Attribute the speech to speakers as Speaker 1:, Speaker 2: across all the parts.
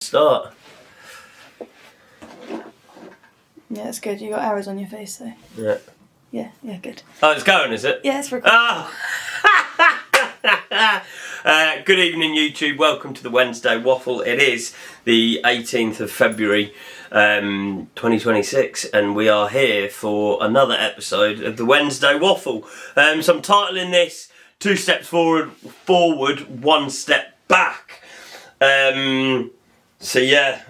Speaker 1: Start.
Speaker 2: Yeah, it's good. You got arrows on your face though.
Speaker 1: Yeah.
Speaker 2: Yeah, good.
Speaker 1: Oh, it's going, is it?
Speaker 2: Yeah, it's recording.
Speaker 1: Oh. Good evening, YouTube. Welcome to the Wednesday Waffle. It is the 18th of February 2026 and we are here for another episode of the Wednesday Waffle. So I'm titling this 2 steps forward, 1 step back. So yeah,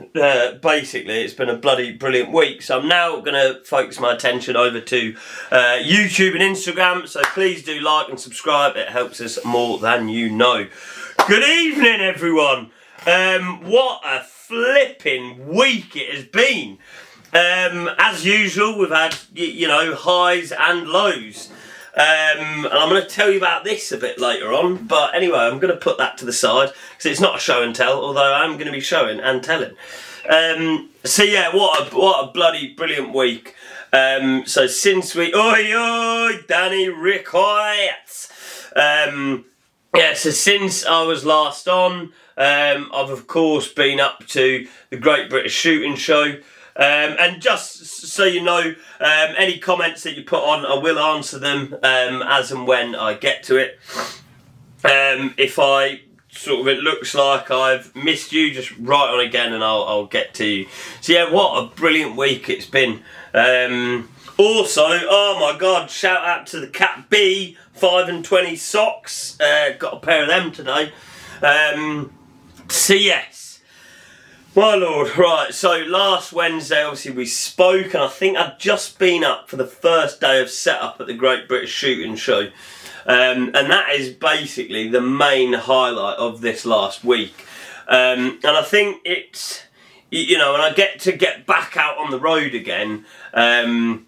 Speaker 1: basically it's been a bloody brilliant week. So I'm now going to focus my attention over to YouTube and Instagram. So please do like and subscribe. It helps us more than you know. Good evening, everyone. What a flipping week it has been. As usual, we've had, you know, highs and lows. And I'm going to tell you about this a bit later on, but anyway, I'm going to put that to the side because it's not a show and tell, although I'm going to be showing and telling. So yeah, what a bloody brilliant week. So since we, oi, Danny Ricketts. Yeah, so since I was last on, I've of course been up to the Great British Shooting Show. And just so you know, any comments that you put on, I will answer them as and when I get to it. If I it looks like I've missed you, just write on again and I'll get to you. So yeah, what a brilliant week it's been. Also, oh my God, shout out to the Cat B 5 and 20 socks. Got a pair of them today. So yes. My lord, right, so last Wednesday obviously we spoke and I think I'd just been up for the first day of setup at the Great British Shooting Show. And that is basically the main highlight of this last week. And I think it's, you know, when I get back out on the road again, I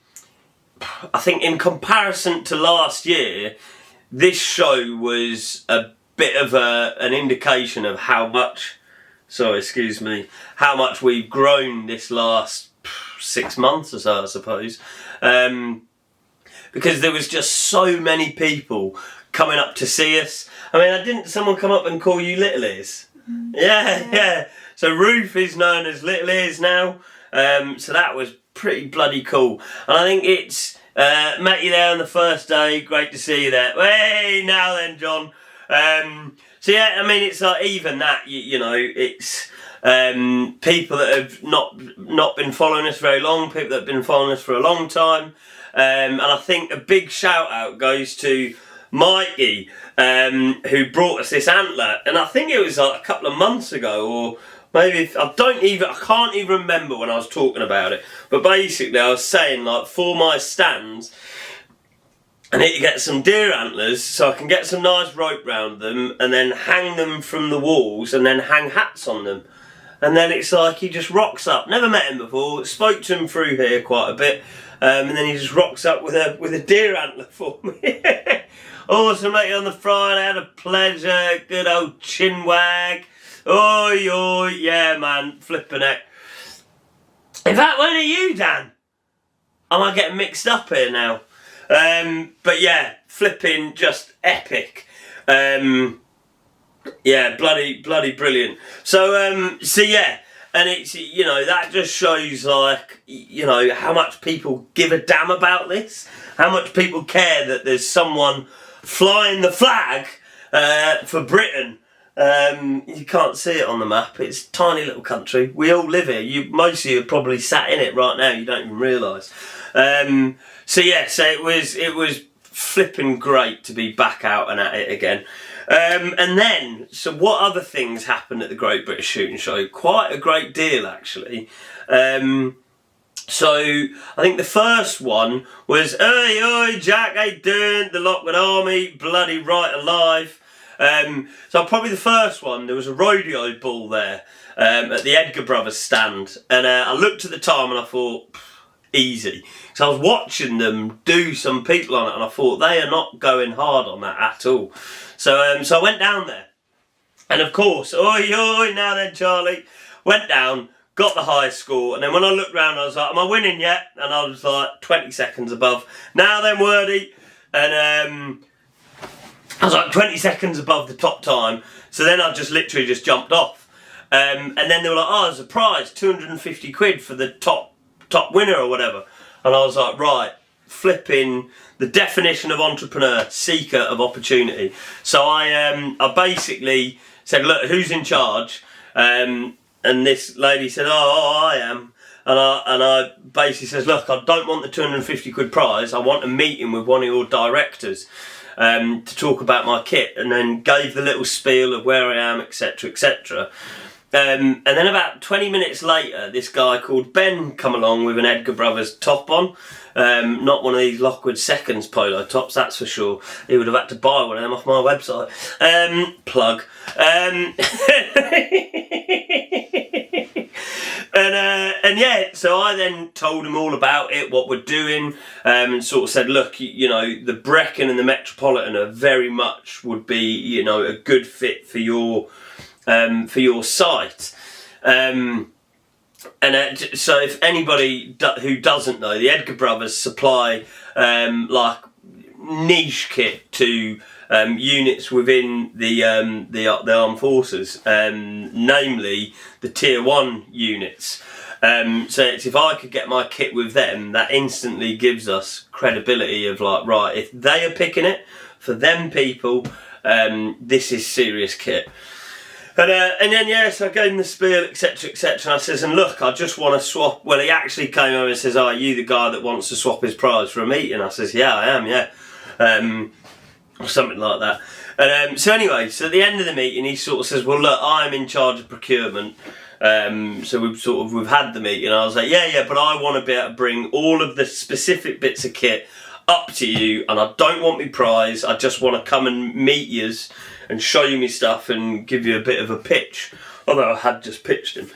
Speaker 1: think in comparison to last year, this show was a bit of an indication of how much... So, excuse me, how much we've grown this last 6 months or so, I suppose. Because there was just so many people coming up to see us. I mean, didn't someone come up and call you Little Ears? Yeah. So Ruth is known as Little Ears now. So that was pretty bloody cool. And I think it's, met you there on the first day, great to see you there. Hey, now then, John. So yeah, I mean, it's like even that, you know, it's people that have not been following us very long, people that have been following us for a long time. And I think a big shout out goes to Mikey, who brought us this antler. And I think it was like a couple of months ago, or maybe, I can't even remember when I was talking about it. But basically I was saying, like, for my stands, I need to get some deer antlers so I can get some nice rope round them and then hang them from the walls and then hang hats on them. And then it's like he just rocks up. Never met him before, spoke to him through here quite a bit, and then he just rocks up with a deer antler for me. Awesome, mate, on the Friday, had a pleasure, good old chin wag. Oi, yeah man, flipping it. In fact, when are you, Dan? Am I getting mixed up here now? But yeah, flipping just epic. Yeah, bloody brilliant. So yeah, and it's, you know, that just shows, like, you know, how much people give a damn about this, how much people care that there's someone flying the flag for Britain. You can't see it on the map. It's a tiny little country. We all live here. Most of you are probably sat in it right now. You don't even realise. So yeah, so it was flipping great to be back out and at it again. And then, so what other things happened at the Great British Shooting Show? Quite a great deal, actually. So I think the first one was, oi, Jack, how you doing? The Lockwood Army, bloody right alive. So probably the first one, there was a rodeo bull there at the Edgar Brothers stand. And I looked at the time and I thought, easy. So I was watching them do some people on it and I thought they are not going hard on that at all. So I went down there. And of course, oi, now then Charlie, went down, got the high score, and then when I looked round I was like, am I winning yet? And I was like 20 seconds above. Now then Wordy. And I was like 20 seconds above the top time. So then I just literally just jumped off. And then they were like, oh, there's a prize, 250 quid for the top winner or whatever. And I was like, right, flipping the definition of entrepreneur, seeker of opportunity. So I basically said, look, who's in charge? And this lady said, oh, I am. And I basically says, look, I don't want the 250 quid prize. I want a meeting with one of your directors to talk about my kit. And then gave the little spiel of where I am, etc., etc. And then about 20 minutes later, this guy called Ben come along with an Edgar Brothers top on. Not one of these Lockwood Seconds polo tops, that's for sure. He would have had to buy one of them off my website. Plug. And yeah, so I then told him all about it, what we're doing, and sort of said, look, you know, the Brecon and the Metropolitan are very much would be, you know, a good fit for your site. So if anybody who doesn't know, the Edgar Brothers supply like niche kit to units within the armed forces, namely the tier 1 units. So it's, if I could get my kit with them, that instantly gives us credibility of like, right, if they are picking it for them people, this is serious kit. And then, yeah, so I gave him the spiel, etc., etc. And I says, and look, I just want to swap. Well, he actually came over and says, oh, are you the guy that wants to swap his prize for a meeting? I says, yeah, I am, yeah. Or something like that. And so anyway, so at the end of the meeting, he sort of says, well, look, I'm in charge of procurement. So we've had the meeting. I was like, yeah, but I want to be able to bring all of the specific bits of kit up to you, and I don't want me prize. I just want to come and meet yous and show you me stuff and give you a bit of a pitch. Although I had just pitched him.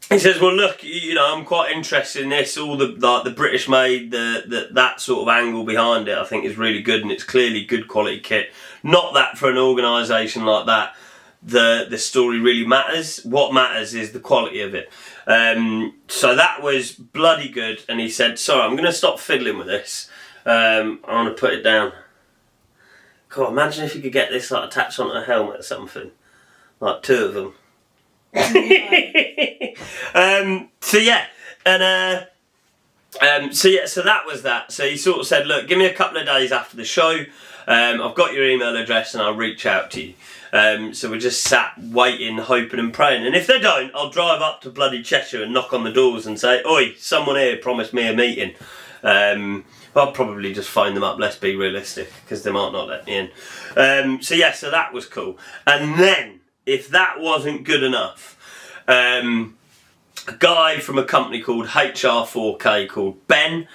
Speaker 1: He says, well, look, you know, I'm quite interested in this. All the British made, that sort of angle behind it, I think is really good, and it's clearly good quality kit. Not that for an organisation like that, the story really matters. What matters is the quality of it. So that was bloody good. And he said, sorry, I'm going to stop fiddling with this. I want to put it down. God, imagine if you could get this like attached onto a helmet or something. Like 2 of them. So yeah, and so that was that. So he sort of said, look, give me a couple of days after the show. I've got your email address and I'll reach out to you. So we just sat waiting, hoping and praying. And if they don't, I'll drive up to bloody Cheshire and knock on the doors and say, oi, someone here promised me a meeting. I'll probably just phone them up, let's be realistic, because they might not let me in. So yeah, so that was cool. And then, if that wasn't good enough, a guy from a company called HR4K called Ben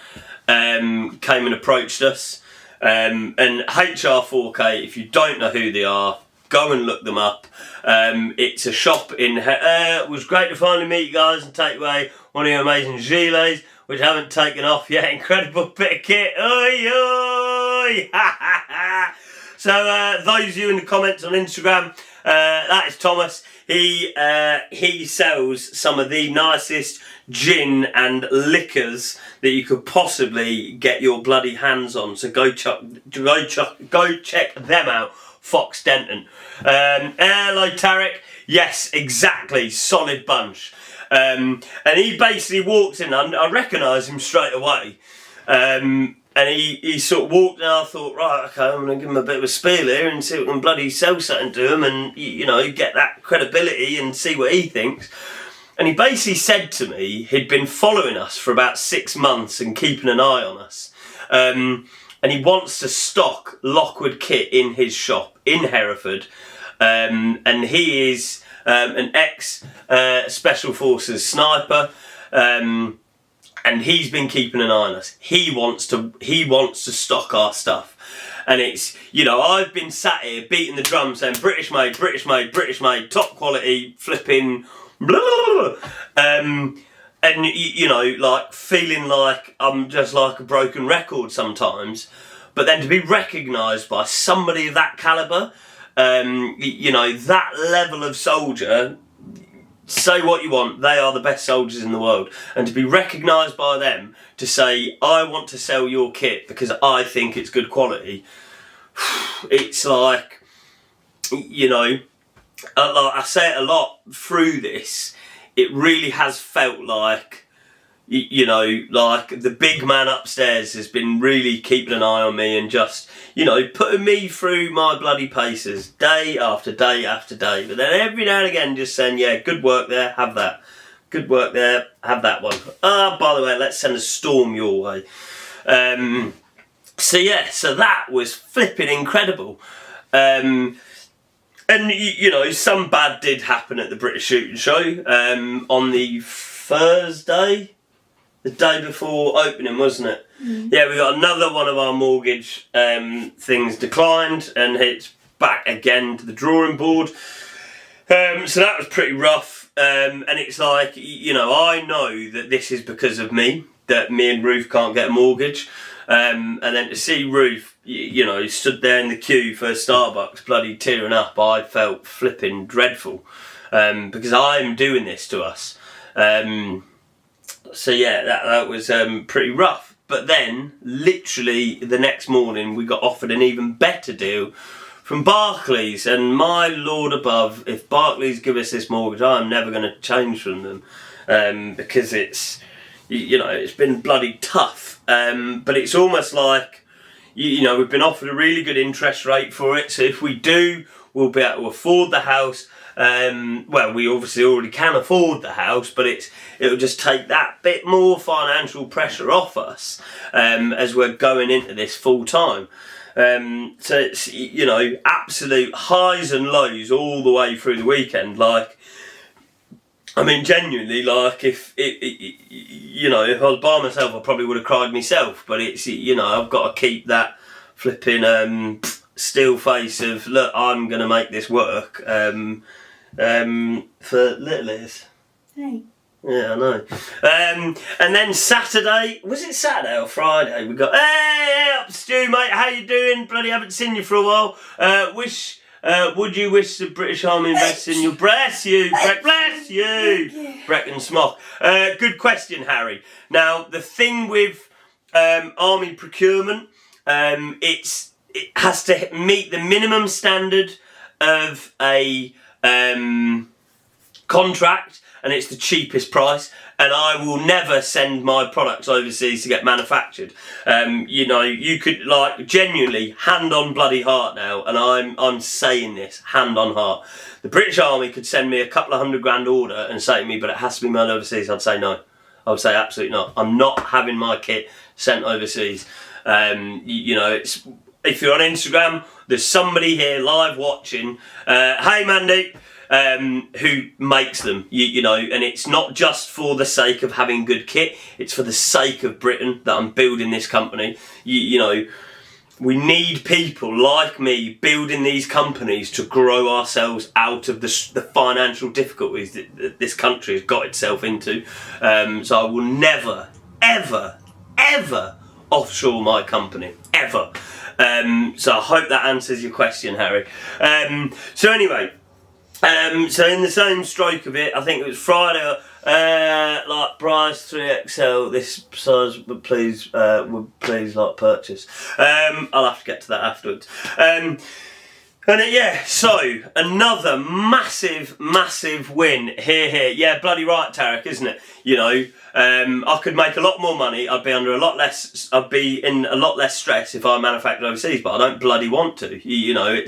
Speaker 1: came and approached us. And HR4K, if you don't know who they are, go and look them up. It's a shop in... it was great to finally meet you guys and take away one of your amazing gilets, which haven't taken off yet. Incredible bit of kit. Oi, oi! So those of you in the comments on Instagram, that is Thomas. He sells some of the nicest gin and liquors that you could possibly get your bloody hands on. So go check them out. Fox Denton. Hello Tarek. Yes, exactly. Solid bunch. And he basically walked in, and I recognised him straight away. And he sort of walked in, and I thought, right, okay, I'm going to give him a bit of a spiel here and see if we can bloody sell something to him and, you know, get that credibility and see what he thinks. And he basically said to me he'd been following us for about 6 months and keeping an eye on us. And he wants to stock Lockwood kit in his shop in Hereford. And he is an ex-Special Forces sniper. And he's been keeping an eye on us. He wants to stock our stuff. And it's, you know, I've been sat here beating the drum saying British made, British made, British made, top quality, flipping, blah, blah, blah. And, you know, like, feeling like I'm just like a broken record sometimes. But then to be recognised by somebody of that calibre, you know, that level of soldier, say what you want, they are the best soldiers in the world. And to be recognised by them, to say, I want to sell your kit because I think it's good quality, it's like, you know, like I say it a lot through this, it really has felt like, you know, like the big man upstairs has been really keeping an eye on me and just, you know, putting me through my bloody paces day after day after day. But then every now and again just saying, yeah, good work there, have that. Good work there, have that one. By the way, let's send a storm your way. So that was flipping incredible. And, you know, some bad did happen at the British Shooting Show on the Thursday. The day before opening, wasn't it? Mm. Yeah, we got another one of our mortgage things declined, and it's back again to the drawing board. So that was pretty rough. And it's like, you know, I know that this is because of me, that me and Ruth can't get a mortgage. And then to see Ruth, you know, stood there in the queue for Starbucks, bloody tearing up, I felt flipping dreadful. Because I'm doing this to us. So yeah, that was pretty rough. But then, literally the next morning, we got offered an even better deal from Barclays. And my lord above, if Barclays give us this mortgage, I'm never going to change from them. Because it's, you know, it's been bloody tough. But it's almost like, you know, we've been offered a really good interest rate for it. So if we do, we'll be able to afford the house. Well, we obviously already can afford the house, but it'll just take that bit more financial pressure off us as we're going into this full time. So it's, you know, absolute highs and lows all the way through the weekend. Like, I mean, genuinely, like, if you know, if I was by myself, I probably would have cried myself. But it's, you know, I've got to keep that flipping still face of, look, I'm going to make this work. For little Liz.
Speaker 2: Hey.
Speaker 1: Yeah, I know. And then Saturday, was it Saturday or Friday? We got, hey, up Stu, mate, how you doing? Bloody haven't seen you for a while. Would you wish the British Army invested in your, bless you, Breck and Smock. Good question, Harry. Now, the thing with army procurement, it has to meet the minimum standard of a contract, and it's the cheapest price, and I will never send my products overseas to get manufactured. You know, you could, like, genuinely, hand on bloody heart now, and I'm saying this, hand on heart. The British Army could send me a couple of $100,000 order and say to me, but it has to be made overseas. I'd say no. I would say absolutely not. I'm not having my kit sent overseas. You know, it's, if you're on Instagram, there's somebody here live watching. Hey, Mandy. Who makes them, you know, and it's not just for the sake of having good kit, it's for the sake of Britain that I'm building this company. You know, we need people like me building these companies to grow ourselves out of the financial difficulties that this country has got itself into. So I will never, ever, ever offshore my company, ever. So I hope that answers your question, Harry. So anyway, so in the same stroke of it, I think it was Friday, like Bryce 3XL, this size would please like purchase. I'll have to get to that afterwards. Yeah, so another massive win here. Yeah, bloody right, Tarek, isn't it? You know, I could make a lot more money. I'd be in a lot less stress if I manufactured overseas, but I don't bloody want to. You know,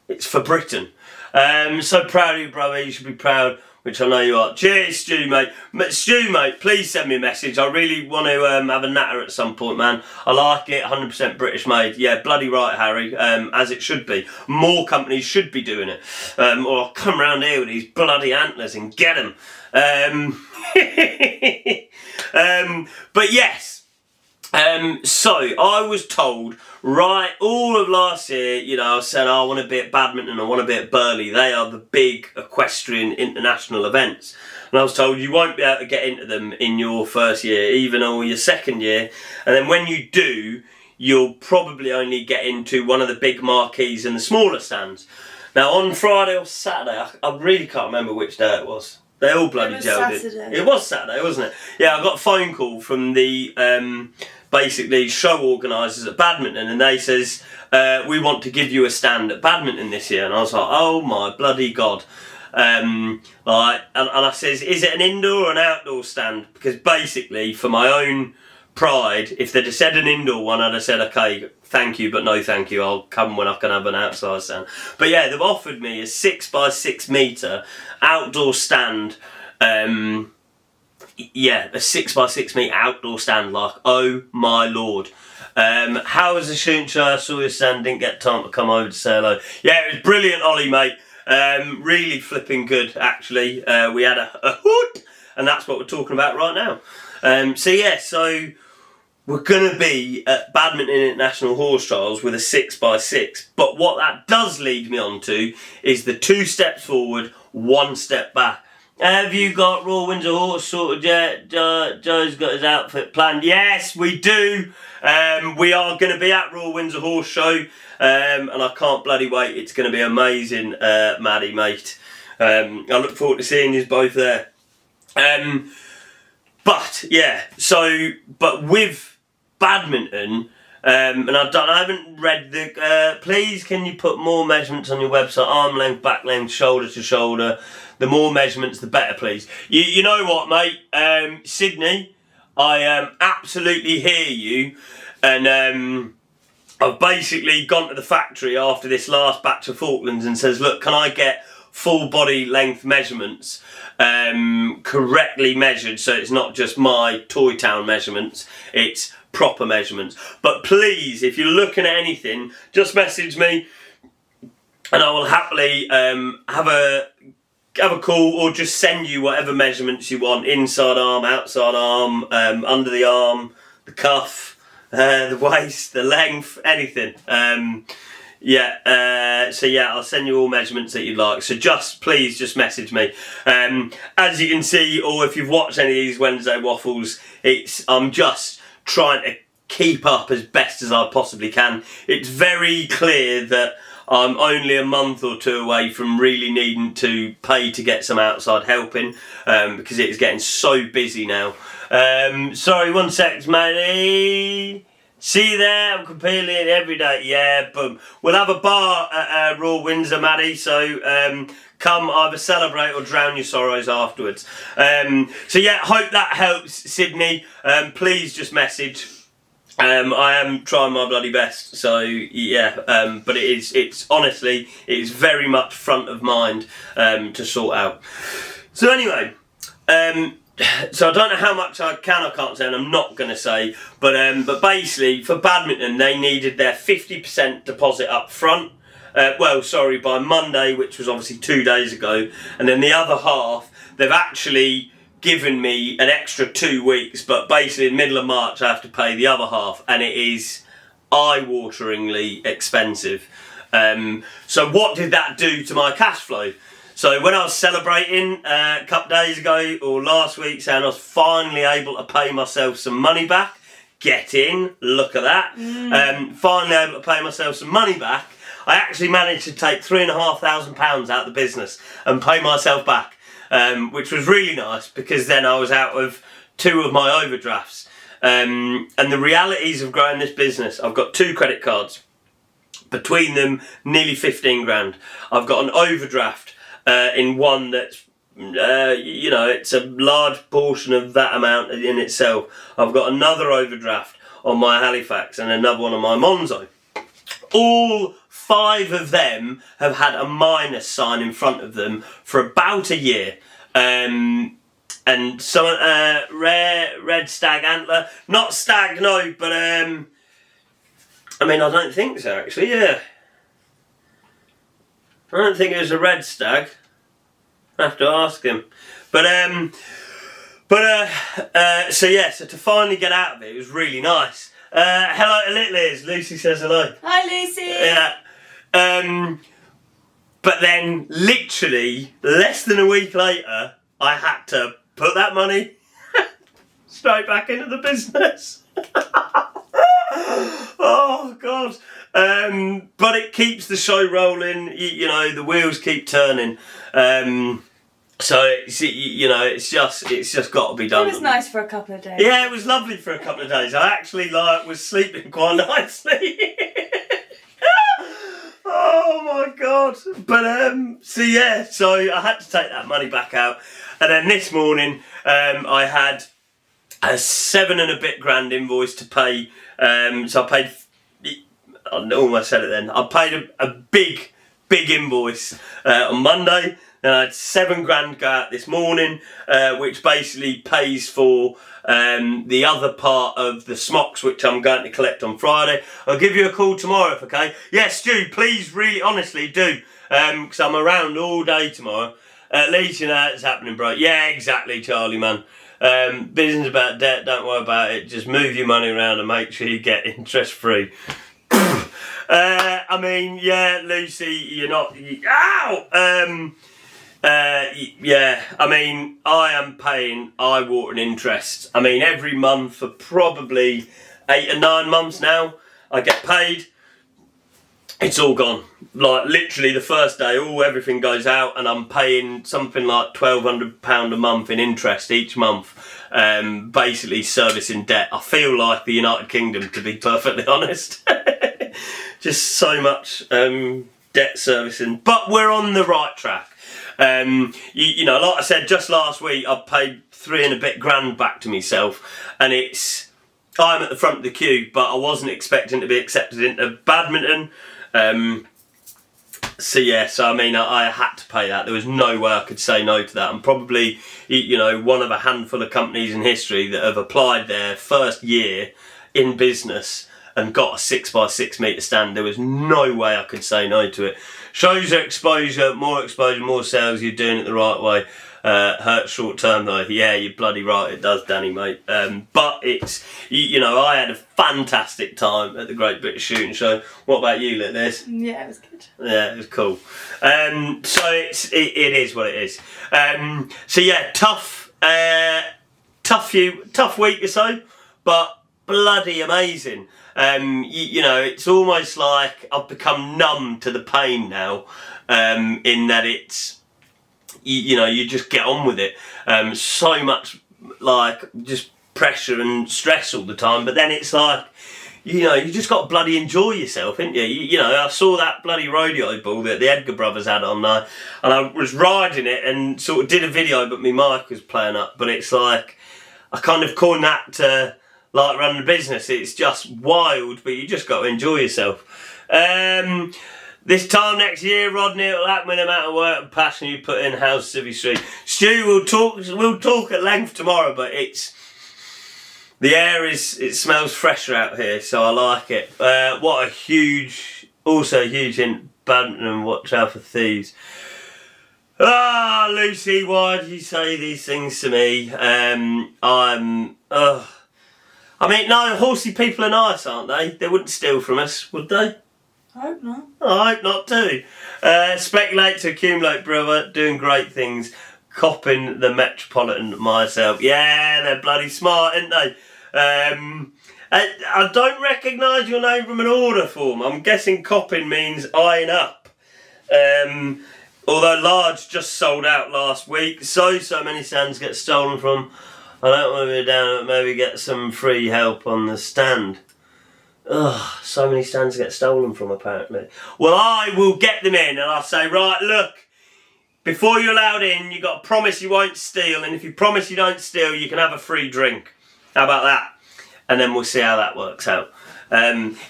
Speaker 1: it's for Britain. So proud of you, brother. You should be proud, which I know you are. Cheers, Stu, mate. Stu, mate, please send me a message. I really want to have a natter at some point, man. I like it, 100% British made. Yeah, bloody right, Harry, as it should be. More companies should be doing it. Or I'll come round here with these bloody antlers and get them. But yes. So I was told, right, all of last year, you know, I said, I want to be at badminton, I want to be at Burley. They are the big equestrian international events. And I was told you won't be able to get into them in your first year, even or your second year. And then when you do, you'll probably only get into one of the big marquees and the smaller stands. Now on Friday or Saturday, I really can't remember which day it was. They all bloody gelled it. It was Saturday, wasn't it? Yeah, I got a phone call from the basically show organisers at badminton, and they says, we want to give you a stand at badminton this year. And I was like, oh my bloody God. And I says, is it an indoor or an outdoor stand? Because basically, for my own pride, if they'd have said an indoor one, I'd have said, okay, thank you, but no thank you, I'll come when I can have an outside stand. But yeah, they've offered me a 6x6 metre outdoor stand. Yeah, a 6x6 metre outdoor stand, like, oh my Lord. How was the shooting show? I saw your stand, didn't get time to come over to say hello. Yeah, it was brilliant, Ollie, mate. Really flipping good, actually. We had a hoot, and that's what we're talking about right now. So we're going to be at Badminton International Horse Trials with a 6x6. But what that does lead me on to is the 2 steps forward, 1 step back. Have you got Royal Windsor Horse sorted yet? Joe's got his outfit planned. Yes, we do. We are going to be at Royal Windsor Horse Show. And I can't bloody wait. It's going to be amazing, Maddie, mate. I look forward to seeing you both there. But yeah, but with badminton, and I haven't read the. Please, can you put more measurements on your website? Arm length, back length, shoulder to shoulder. The more measurements, the better, please. You know what, mate? Sydney, I absolutely hear you, and I've basically gone to the factory after this last batch of Falklands and says, look, can I get full body length measurements correctly measured, so it's not just my Toy Town measurements, it's proper measurements. But please, if you're looking at anything, just message me and I will happily have a call or just send you whatever measurements you want, inside arm, outside arm, under the arm, the cuff, the waist, the length, anything. So I'll send you all measurements that you'd like. So please just message me. As you can see, or if you've watched any of these Wednesday Waffles, I'm just trying to keep up as best as I possibly can. It's very clear that I'm only a month or 2 away from really needing to pay to get some outside helping, because it's getting so busy now. Sorry, 1 sec, matey. See you there, I'm completely in every day. Yeah, boom. We'll have a bar at Royal Windsor, Maddie, so come either celebrate or drown your sorrows afterwards. Hope that helps, Sydney. Please just message. I am trying my bloody best, so yeah, but it's honestly, it's very much front of mind to sort out. So anyway, so I don't know how much I can't say, and I'm not going to say, but basically for badminton they needed their 50% deposit up front, by Monday, which was obviously 2 days ago, and then the other half they've actually given me an extra 2 weeks, but basically in the middle of March I have to pay the other half, and it is eye-wateringly expensive. So what did that do to my cash flow? So when I was celebrating a couple of days ago or last week, saying I was finally able to pay myself some money back, get in, look at that, finally able to pay myself some money back, I actually managed to take £3,500 out of the business and pay myself back. Which was really nice, because then I was out of 2 of my overdrafts. And the realities of growing this business, I've got 2 credit cards, between them nearly 15 grand. I've got an overdraft in one that's, it's a large portion of that amount in itself. I've got another overdraft on my Halifax and another one on my Monzo. All 5 of them have had a minus sign in front of them for about a year. And some rare red stag antler, not stag, no, but I don't think so actually. Yeah, I don't think it was a red stag. I have to ask him. So to finally get out of it was really nice. Hello to Liz. Lucy says hello.
Speaker 2: Hi, Lucy.
Speaker 1: Yeah. But then, literally, less than a week later, I had to put that money straight back into the business. Oh, God. But it keeps the show rolling. The wheels keep turning. So it's just got to be done.
Speaker 2: It was nice for a couple of days.
Speaker 1: Yeah, it was lovely for a couple of days. I actually was sleeping quite nicely. Oh my god! But so I had to take that money back out, and then this morning I had a 7 and a bit grand invoice to pay. So I paid. I almost said it then. I paid a big invoice on Monday. And I had 7 grand go out this morning, which basically pays for the other part of the smocks, which I'm going to collect on Friday. I'll give you a call tomorrow if okay. Yes, Stu, please, really, honestly, do. Because I'm around all day tomorrow. At least you know it's happening, bro. Yeah, exactly, Charlie, man. Business about debt, don't worry about it. Just move your money around and make sure you get interest free. I mean, yeah, Lucy, you're not... Ow! Yeah, I mean, I am paying eye-watering interest. I mean, every month for probably 8 or 9 months now, I get paid. It's all gone. Like, literally the first day, everything goes out, and I'm paying something like £1,200 a month in interest each month, basically servicing debt. I feel like the United Kingdom, to be perfectly honest. Just so much debt servicing. But we're on the right track. You know, like I said, just last week I paid 3 and a bit grand back to myself, and I'm at the front of the queue, but I wasn't expecting to be accepted into badminton. So I mean, I had to pay that. There was no way I could say no to that. I'm probably, you know, one of a handful of companies in history that have applied their first year in business and got a 6x6 metre stand. There was no way I could say no to it. Shows your exposure, more sales, you're doing it the right way. Hurts short term though. Yeah, you're bloody right, it does, Danny, mate. But it's, you know, I had a fantastic time at the Great British Shooting Show. What about you, like this?
Speaker 2: Yeah, it was good.
Speaker 1: Yeah, it was cool. So it is what it is. So yeah, tough week or so, but bloody amazing. You know, it's almost like I've become numb to the pain now, in that it's, you know, you just get on with it. So much like just pressure and stress all the time, but then it's like, you know, you just got to bloody enjoy yourself, ain't you? You know, I saw that bloody rodeo ball that the Edgar brothers had on there, and I was riding it and sort of did a video, but my mic was playing up. But it's like, I kind of coined that to like running a business. It's just wild, but you just got to enjoy yourself. This time next year, Rodney, it'll happen with the amount of work and passion you put in House Civvy Street. Stu, we'll talk at length tomorrow, but the air it smells fresher out here, so I like it. What a huge hint, badminton, watch out for thieves. Lucy, why do you say these things to me? I mean, no, horsey people are nice, aren't they? They wouldn't steal from us, would they?
Speaker 2: I hope not.
Speaker 1: I hope not too. Speculate to accumulate, brother. Doing great things. Copping the Metropolitan myself. Yeah, they're bloody smart, aren't they? I don't recognise your name from an order form. I'm guessing copping means eyeing up. Although large just sold out last week. So many stands get stolen from. I don't want to be down and maybe get some free help on the stand. Ugh, so many stands get stolen from, apparently. Well, I will get them in and I'll say, right, look, before you're allowed in, you've got to promise you won't steal, and if you promise you don't steal, you can have a free drink. How about that? And then we'll see how that works out.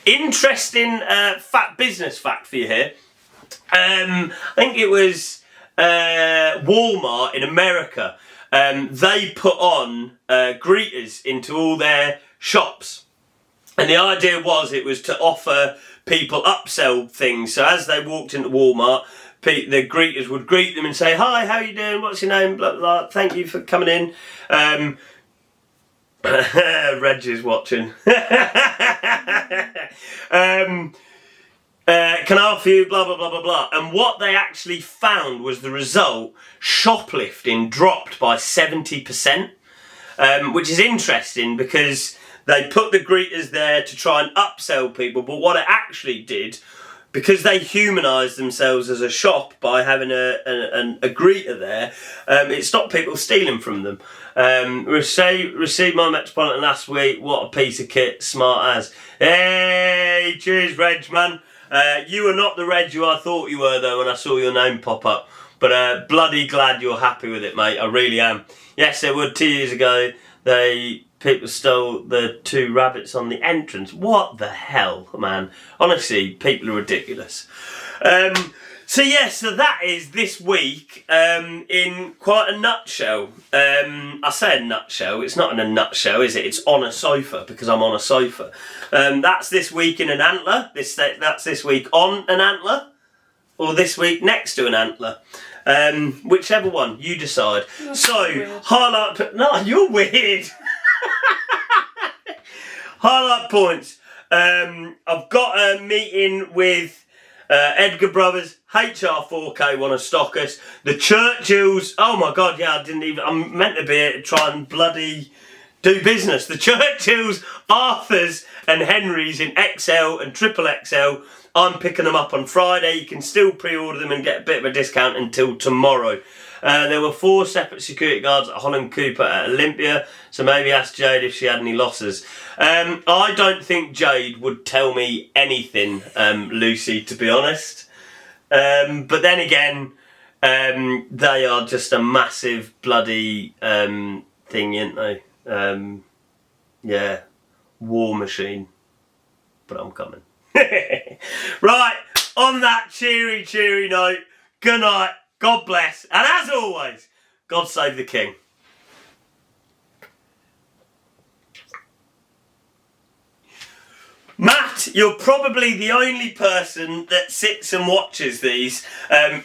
Speaker 1: Interesting business fact for you here. I think it was Walmart in America. They put on greeters into all their shops. And the idea was it was to offer people upsell things. So as they walked into Walmart, the greeters would greet them and say, "Hi, how you doing? What's your name? Blah, blah, blah. Thank you for coming in." Reg is watching. Can I offer you blah, blah, blah, blah, blah. And what they actually found was the result, shoplifting dropped by 70%, which is interesting because they put the greeters there to try and upsell people, but what it actually did, because they humanise themselves as a shop by having a greeter there, it stopped people stealing from them. Received my Metropolitan last week. What a piece of kit, smart as. Hey, cheers, Reg, man. You were not the Reg who I thought you were, though, when I saw your name pop up. But bloody glad you're happy with it, mate. I really am. Yes, there were 2 years ago. People stole the 2 rabbits on the entrance. What the hell, man? Honestly, people are ridiculous. So that is this week in quite a nutshell. I say a nutshell, it's not in a nutshell, is it? It's on a sofa, because I'm on a sofa. That's this week in an antler. That's this week on an antler, or this week next to an antler. Whichever one, you decide. Highlight... No, you're weird. Highlight points. I've got a meeting with Edgar Brothers. HR4K want to stock us. The Churchills. Oh my God, yeah, I'm meant to be here to try and bloody do business. The Churchills, Arthurs and Henrys in XL and triple XL. I'm picking them up on Friday. You can still pre-order them and get a bit of a discount until tomorrow. There were 4 separate security guards at Holland Cooper at Olympia, so maybe ask Jade if she had any losses. I don't think Jade would tell me anything, Lucy, to be honest. But then again, they are just a massive bloody thing, aren't they? Yeah, war machine. But I'm coming. Right, on that cheery note, good night. God bless, and as always, God save the King. Matt, you're probably the only person that sits and watches these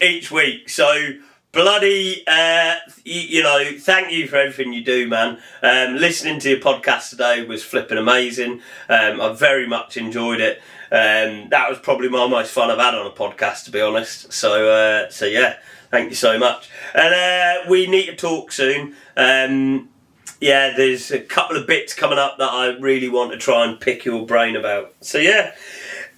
Speaker 1: each week, so bloody, thank you for everything you do, man. Listening to your podcast today was flipping amazing. I very much enjoyed it. That was probably my most fun I've had on a podcast, to be honest. So yeah. Thank you so much. And we need to talk soon. There's a couple of bits coming up that I really want to try and pick your brain about. So yeah,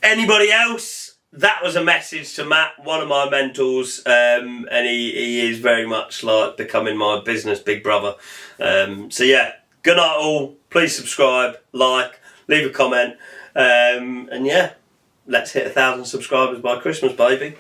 Speaker 1: anybody else? That was a message to Matt, one of my mentors, and he is very much like becoming my business big brother. So yeah, good night all. Please subscribe, like, leave a comment, and yeah, let's hit 1,000 subscribers by Christmas, baby.